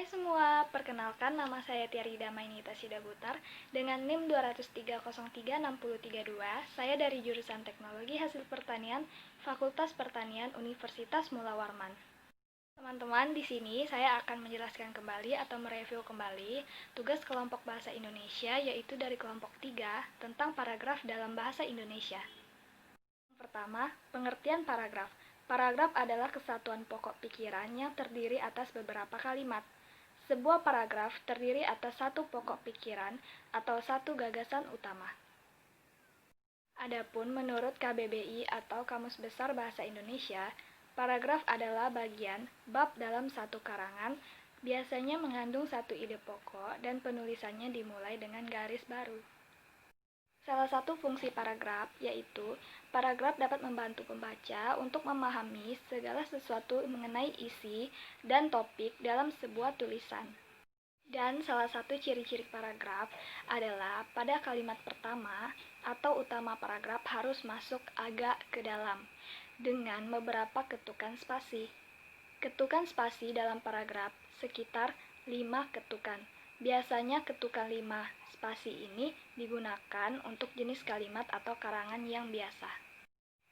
Hai semua, perkenalkan nama saya Tiari Damainita Sidabutar dengan NIM 2303632. Saya dari jurusan Teknologi Hasil Pertanian, Fakultas Pertanian Universitas Mula Warman. Teman-teman, di sini saya akan menjelaskan kembali atau mereview kembali tugas kelompok bahasa Indonesia yaitu dari kelompok 3 tentang paragraf dalam bahasa Indonesia. Yang pertama, pengertian paragraf. Paragraf adalah kesatuan pokok pikiran yang terdiri atas beberapa kalimat. Sebuah paragraf terdiri atas satu pokok pikiran atau satu gagasan utama. Adapun menurut KBBI atau Kamus Besar Bahasa Indonesia, paragraf adalah bagian bab dalam satu karangan, biasanya mengandung satu ide pokok dan penulisannya dimulai dengan garis baru. Salah satu fungsi paragraf yaitu paragraf dapat membantu pembaca untuk memahami segala sesuatu mengenai isi dan topik dalam sebuah tulisan. Dan salah satu ciri-ciri paragraf adalah pada kalimat pertama atau utama paragraf harus masuk agak ke dalam dengan beberapa ketukan spasi. Ketukan spasi dalam paragraf sekitar 5 ketukan. Biasanya ketukan 5 spasi ini digunakan untuk jenis kalimat atau karangan yang biasa.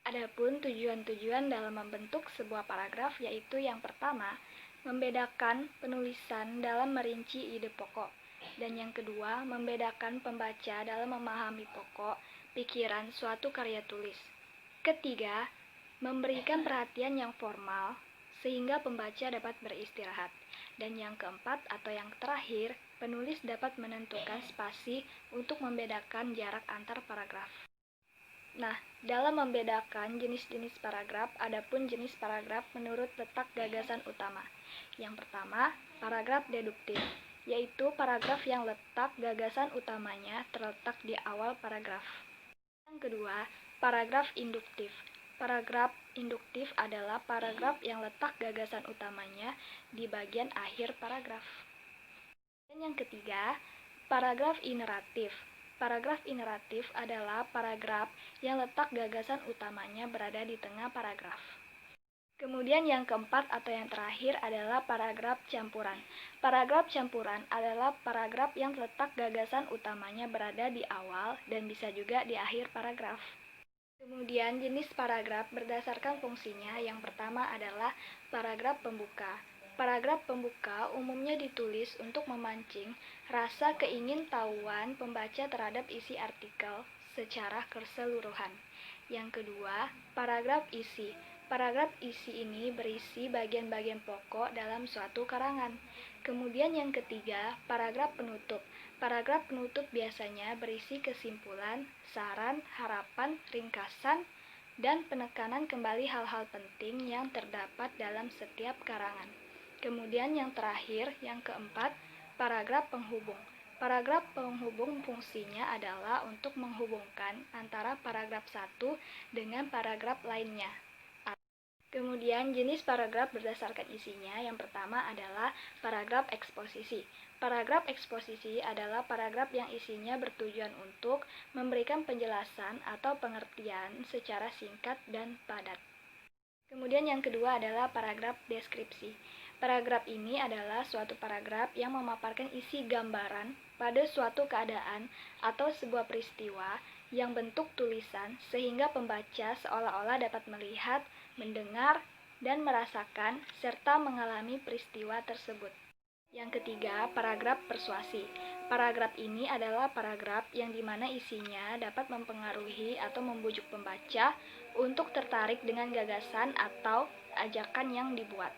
Adapun tujuan-tujuan dalam membentuk sebuah paragraf yaitu yang pertama, membedakan penulisan dalam merinci ide pokok, dan yang kedua, membedakan pembaca dalam memahami pokok pikiran suatu karya tulis. Ketiga, memberikan perhatian yang formal sehingga pembaca dapat beristirahat. Dan yang keempat atau yang terakhir, penulis dapat menentukan spasi untuk membedakan jarak antar paragraf. Nah, dalam membedakan jenis-jenis paragraf, adapun jenis paragraf menurut letak gagasan utama. Yang pertama, paragraf deduktif, yaitu paragraf yang letak gagasan utamanya terletak di awal paragraf. Yang kedua, paragraf induktif. Paragraf induktif adalah paragraf yang letak gagasan utamanya di bagian akhir paragraf. Dan yang ketiga, paragraf ineratif. Paragraf ineratif adalah paragraf yang letak gagasan utamanya berada di tengah paragraf. Kemudian yang keempat atau yang terakhir adalah paragraf campuran. Paragraf campuran adalah paragraf yang letak gagasan utamanya berada di awal dan bisa juga di akhir paragraf. Kemudian jenis paragraf berdasarkan fungsinya. Yang pertama adalah paragraf pembuka. Paragraf pembuka umumnya ditulis untuk memancing rasa keingintahuan pembaca terhadap isi artikel secara keseluruhan. Yang kedua, paragraf isi. Paragraf isi ini berisi bagian-bagian pokok dalam suatu karangan. Kemudian yang ketiga, paragraf penutup. Paragraf penutup biasanya berisi kesimpulan, saran, harapan, ringkasan, dan penekanan kembali hal-hal penting yang terdapat dalam setiap karangan. Kemudian yang terakhir, yang keempat, paragraf penghubung. Paragraf penghubung fungsinya adalah untuk menghubungkan antara paragraf satu dengan paragraf lainnya. Kemudian jenis paragraf berdasarkan isinya. Yang pertama adalah paragraf eksposisi. Paragraf eksposisi adalah paragraf yang isinya bertujuan untuk memberikan penjelasan atau pengertian secara singkat dan padat. Kemudian yang kedua adalah paragraf deskripsi. Paragraf ini adalah suatu paragraf yang memaparkan isi gambaran pada suatu keadaan atau sebuah peristiwa yang bentuk tulisan sehingga pembaca seolah-olah dapat melihat, mendengar, dan merasakan serta mengalami peristiwa tersebut. Yang ketiga, paragraf persuasi. Paragraf ini adalah paragraf yang dimana isinya dapat mempengaruhi atau membujuk pembaca untuk tertarik dengan gagasan atau ajakan yang dibuat.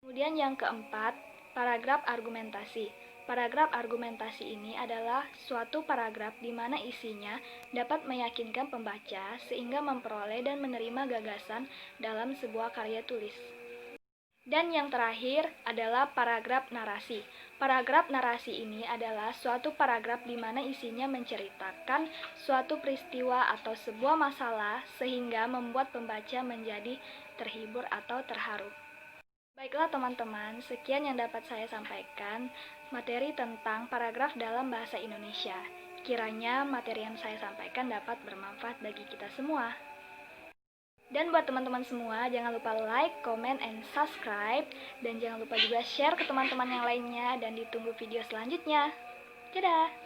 Kemudian yang keempat, paragraf argumentasi. Paragraf argumentasi ini adalah suatu paragraf di mana isinya dapat meyakinkan pembaca sehingga memperoleh dan menerima gagasan dalam sebuah karya tulis. Dan yang terakhir adalah paragraf narasi. Paragraf narasi ini adalah suatu paragraf di mana isinya menceritakan suatu peristiwa atau sebuah masalah sehingga membuat pembaca menjadi terhibur atau terharu. Baiklah teman-teman, sekian yang dapat saya sampaikan materi tentang paragraf dalam bahasa Indonesia. Kiranya materi yang saya sampaikan dapat bermanfaat bagi kita semua. Dan buat teman-teman semua, jangan lupa like, comment, and subscribe. Dan jangan lupa juga share ke teman-teman yang lainnya. Dan ditunggu video selanjutnya. Dadah!